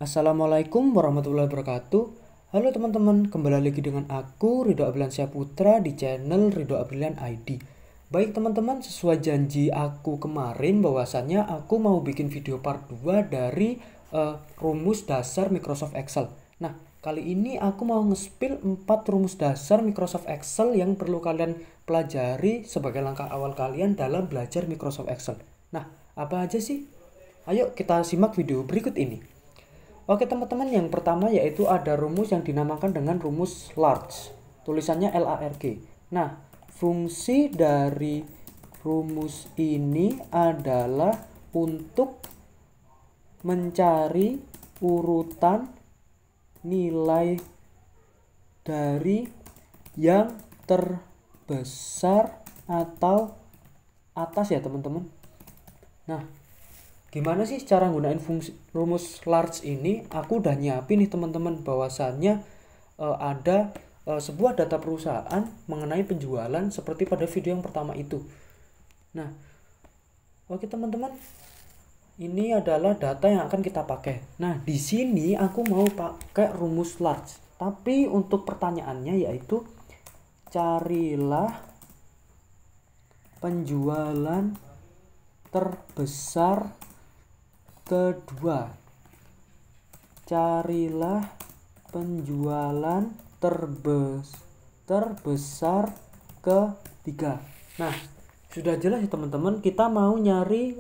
Assalamualaikum warahmatullahi wabarakatuh. Halo teman-teman, kembali lagi dengan aku Ridho Abrilansyah Putra di channel Ridho Abrilan ID. Baik teman-teman, sesuai janji aku kemarin bahwasannya aku mau bikin video part 2 dari rumus dasar Microsoft Excel. Nah, kali ini aku mau nge-spill 4 rumus dasar Microsoft Excel yang perlu kalian pelajari sebagai langkah awal kalian dalam belajar Microsoft Excel. Nah, apa aja sih? Ayo kita simak video berikut ini. Oke teman-teman, yang pertama yaitu ada rumus yang dinamakan dengan rumus large. Tulisannya LARG. Nah, fungsi dari rumus ini adalah untuk mencari urutan nilai dari yang terbesar atau atas ya teman-teman. Nah, gimana sih cara gunain fungsi rumus large ini? Aku udah nyiapin nih teman-teman bahwasannya ada sebuah data perusahaan mengenai penjualan seperti pada video yang pertama itu. Nah, oke teman-teman, ini adalah data yang akan kita pakai. Nah, di sini aku mau pakai rumus large. Tapi untuk pertanyaannya yaitu carilah penjualan terbesar kedua. Carilah penjualan terbesar ketiga. Nah, sudah jelas ya teman-teman, kita mau nyari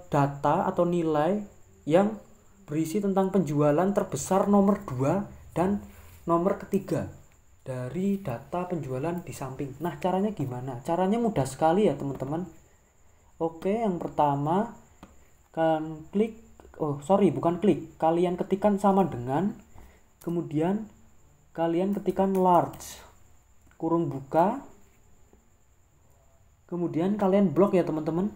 data atau nilai yang berisi tentang penjualan terbesar nomor 2 dan nomor ketiga dari data penjualan di samping. Nah, caranya gimana? Caranya mudah sekali ya teman-teman. Oke, yang pertama kalian klik, kalian ketikkan sama dengan, kemudian kalian ketikkan large, kurung buka, kemudian kalian blok ya teman-teman.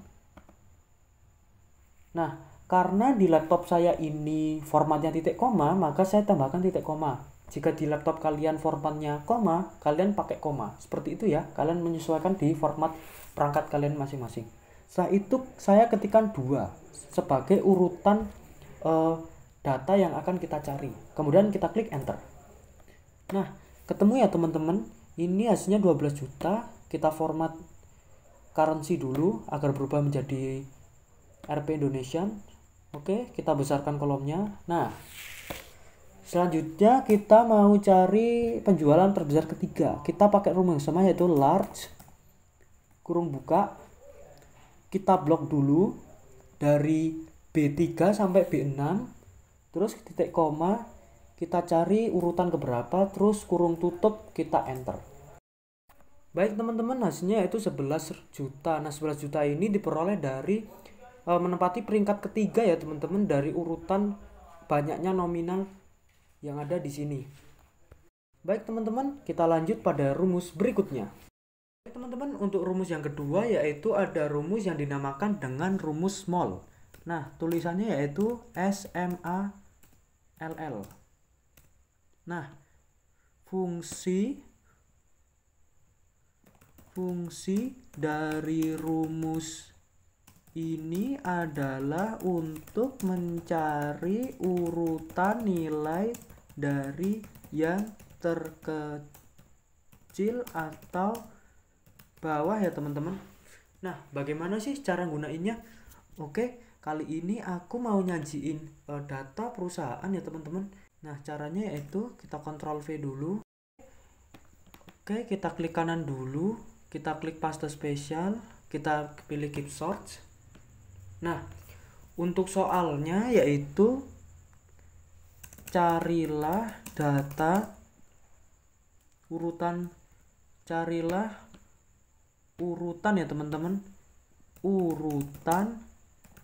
Nah, karena di laptop saya ini formatnya titik koma, maka saya tambahkan titik koma. Jika di laptop kalian formatnya koma, kalian pakai koma. Seperti itu ya, kalian menyesuaikan di format perangkat kalian masing-masing. Setelah itu saya ketikkan 2 sebagai urutan data yang akan kita cari. Kemudian kita klik enter. Nah, ketemu ya teman-teman. Ini hasilnya 12 juta. Kita format currency dulu agar berubah menjadi Rp Indonesian. Oke, kita besarkan kolomnya. Nah, selanjutnya kita mau cari penjualan terbesar ketiga. Kita pakai rumus yang sama yaitu large, kurung buka. Kita blok dulu dari B3 sampai B6, terus titik koma, kita cari urutan keberapa, terus kurung tutup, kita enter. Baik teman-teman, hasilnya yaitu 11 juta. Nah, 11 juta ini diperoleh dari menempati peringkat ketiga ya teman-teman, dari urutan banyaknya nominal yang ada di sini. Baik teman-teman, kita lanjut pada rumus berikutnya. Teman-teman, untuk rumus yang kedua yaitu ada rumus yang dinamakan dengan rumus small. Nah, tulisannya yaitu SMALL. Nah, fungsi dari rumus ini adalah untuk mencari urutan nilai dari yang terkecil atau bawah ya teman-teman. Nah, bagaimana sih cara gunainnya? Oke, kali ini aku mau nyajiin data perusahaan ya teman-teman. Nah, caranya yaitu kita Ctrl V dulu. Oke, kita klik kanan dulu, kita klik paste spesial, kita pilih keep search. Nah, untuk soalnya yaitu carilah urutan ya teman-teman, urutan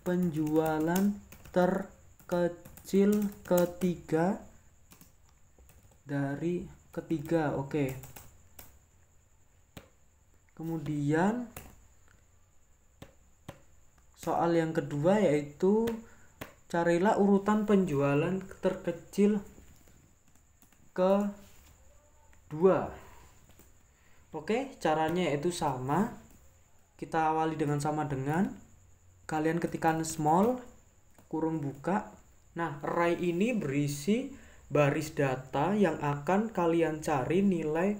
penjualan terkecil ketiga dari ketiga. Oke, kemudian soal yang kedua yaitu carilah urutan penjualan terkecil kedua. Oke, caranya yaitu sama. Kita awali dengan sama dengan, kalian ketikkan small, kurung buka, Nah, array ini berisi baris data yang akan kalian cari nilai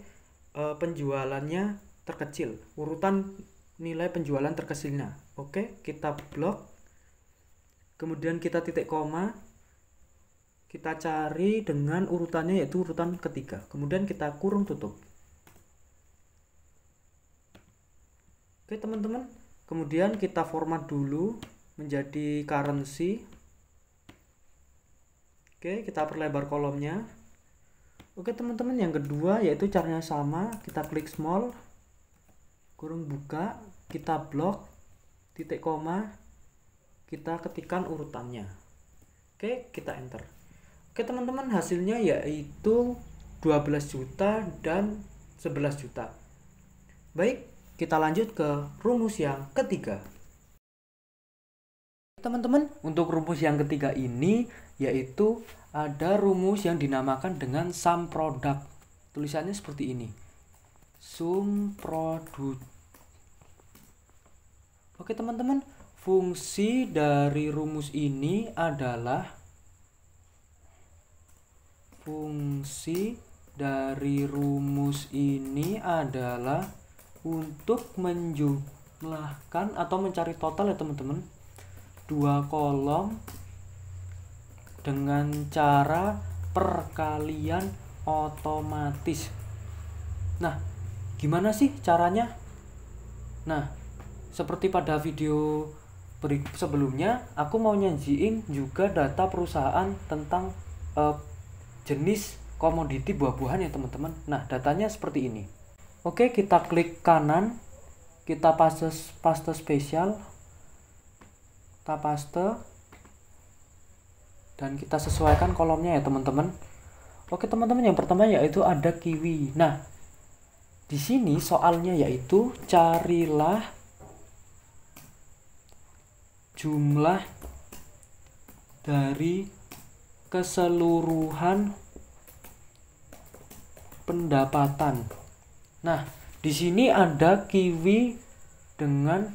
penjualannya terkecil, urutan nilai penjualan terkecilnya. Oke, kita blok, kemudian kita titik koma, kita cari dengan urutannya yaitu urutan ketiga, kemudian kita kurung tutup. Oke teman-teman, kemudian kita format dulu menjadi currency. Oke, kita perlebar kolomnya. Oke teman-teman, yang kedua yaitu caranya sama, kita klik small, kurung buka, kita blok, titik koma, kita ketikkan urutannya. Oke, kita enter. Oke teman-teman, hasilnya yaitu 12 juta dan 11 juta. Baik, kita lanjut ke rumus yang ketiga. Teman-teman, untuk rumus yang ketiga ini yaitu ada rumus yang dinamakan dengan sum product. Tulisannya seperti ini. Sum product. Oke teman-teman, fungsi dari rumus ini adalah untuk menjumlahkan atau mencari total ya teman-teman, dua kolom dengan cara perkalian otomatis. Nah, gimana sih caranya? Nah, seperti pada video sebelumnya, aku mau nyajiin juga data perusahaan tentang jenis komoditi buah-buahan ya teman-teman. Nah, datanya seperti ini. Oke, kita klik kanan, kita paste spesial, kita paste, dan kita sesuaikan kolomnya ya teman-teman. Oke teman-teman, yang pertama yaitu ada kiwi. Nah, di sini soalnya yaitu carilah jumlah dari keseluruhan pendapatan. Nah, di sini ada kiwi dengan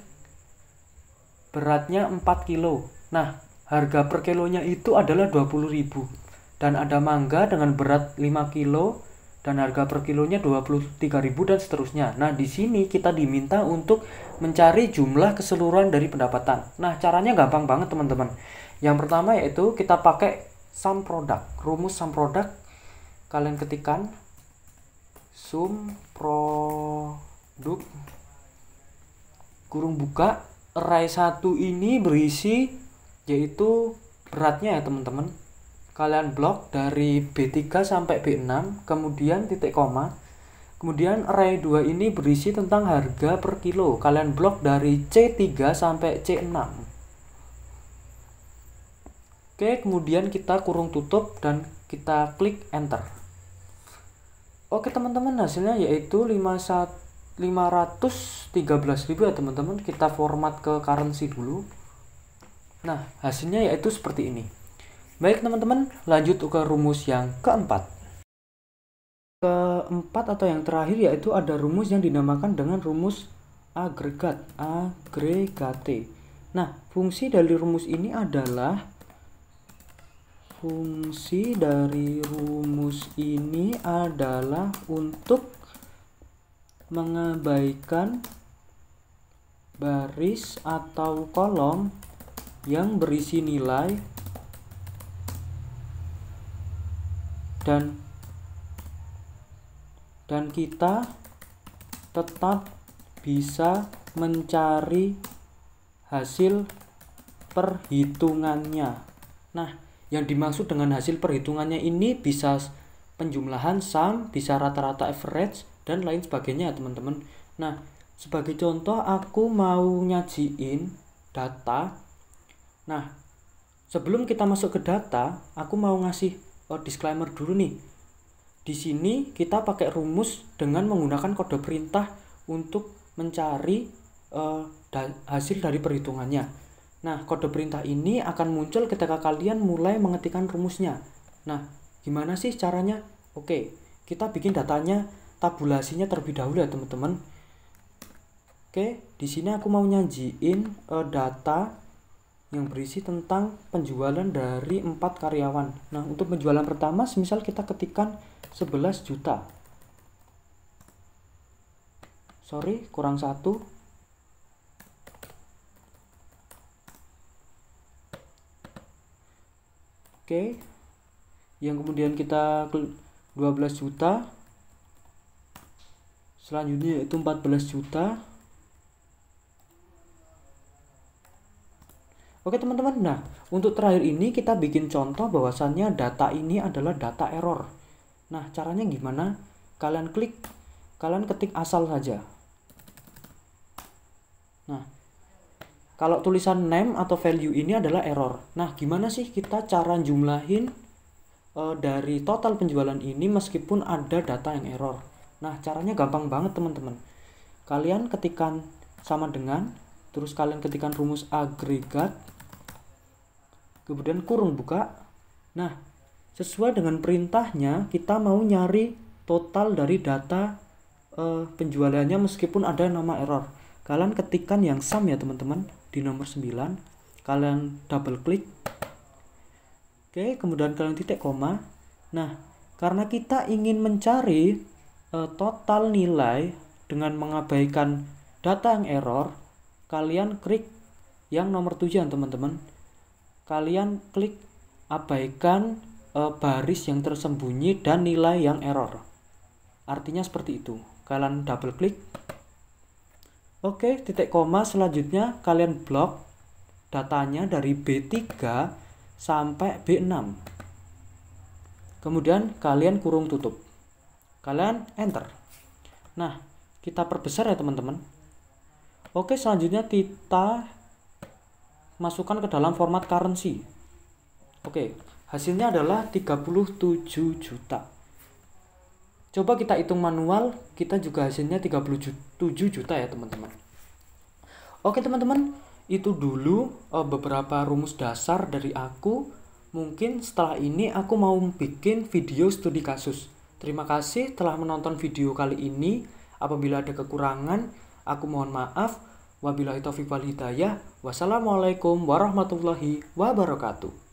beratnya 4 kilo. Nah, harga per kilonya itu adalah 20.000. Dan ada mangga dengan berat 5 kilo dan harga per kilonya 23.000 dan seterusnya. Nah, di sini kita diminta untuk mencari jumlah keseluruhan dari pendapatan. Nah, caranya gampang banget teman-teman. Yang pertama yaitu kita pakai sum product. Rumus sum product kalian ketikkan sum product kurung buka, array 1 ini berisi yaitu beratnya ya teman-teman. Kalian blok dari B3 sampai B6, kemudian titik koma. Kemudian array 2 ini berisi tentang harga per kilo. Kalian blok dari C3 sampai C6. Oke, kemudian kita kurung tutup dan kita klik enter. Oke teman-teman, hasilnya yaitu 513.000 ya teman-teman. Kita format ke currency dulu. Nah, hasilnya yaitu seperti ini. Baik teman-teman, lanjut ke rumus yang keempat. Keempat atau yang terakhir yaitu ada rumus yang dinamakan dengan rumus agregate. Nah, fungsi dari rumus ini adalah untuk mengabaikan baris atau kolom yang berisi nilai dan kita tetap bisa mencari hasil perhitungannya. Nah, yang dimaksud dengan hasil perhitungannya ini bisa penjumlahan sum, bisa rata-rata average, dan lain sebagainya teman-teman. Nah, sebagai contoh aku mau nyajiin data. Nah, sebelum kita masuk ke data, aku mau ngasih disclaimer dulu nih. Di sini kita pakai rumus dengan menggunakan kode perintah untuk mencari hasil dari perhitungannya. Nah, kode perintah ini akan muncul ketika kalian mulai mengetikkan rumusnya. Nah, gimana sih caranya? Oke, kita bikin datanya, tabulasinya terlebih dahulu ya teman-teman. Oke, di sini aku mau nyajiin data yang berisi tentang penjualan dari 4 karyawan. Nah, untuk penjualan pertama, semisal kita ketikkan 11 juta. Sorry, kurang 1. Oke. Yang kemudian kita 12 juta. Selanjutnya itu 14 juta. Oke teman-teman, nah untuk terakhir ini kita bikin contoh bahwasannya data ini adalah data error. Nah caranya gimana? Kalian ketik asal saja. Nah kalau tulisan name atau value ini adalah error. Nah gimana sih kita cara jumlahin dari total penjualan ini meskipun ada data yang error? Nah caranya gampang banget teman-teman. Kalian ketikkan sama dengan, terus kalian ketikkan rumus agregat, kemudian kurung buka. Nah, sesuai dengan perintahnya kita mau nyari total dari data penjualannya meskipun ada nama error. Kalian ketikkan yang sum ya teman-teman di nomor 9. Kalian double klik. Oke, kemudian kalian titik koma. Nah, karena kita ingin mencari total nilai dengan mengabaikan data yang error, kalian klik yang nomor 7 teman-teman. Kalian klik abaikan baris yang tersembunyi dan nilai yang error. Artinya seperti itu. Kalian double klik. Oke, titik koma. Selanjutnya kalian blok datanya dari B3 sampai B6. Kemudian kalian kurung tutup. Kalian enter. Nah, kita perbesar ya teman-teman. Oke, selanjutnya kita masukkan ke dalam format currency. Oke, hasilnya adalah 37 juta. Coba kita hitung manual, kita juga hasilnya 37 juta ya teman-teman. Oke teman-teman, itu dulu beberapa rumus dasar dari aku. Mungkin setelah ini aku mau bikin video studi kasus. Terima kasih telah menonton video kali ini. Apabila ada kekurangan, aku mohon maaf. Wabillahi taufiq wal hidayah. Wassalamualaikum warahmatullahi wabarakatuh.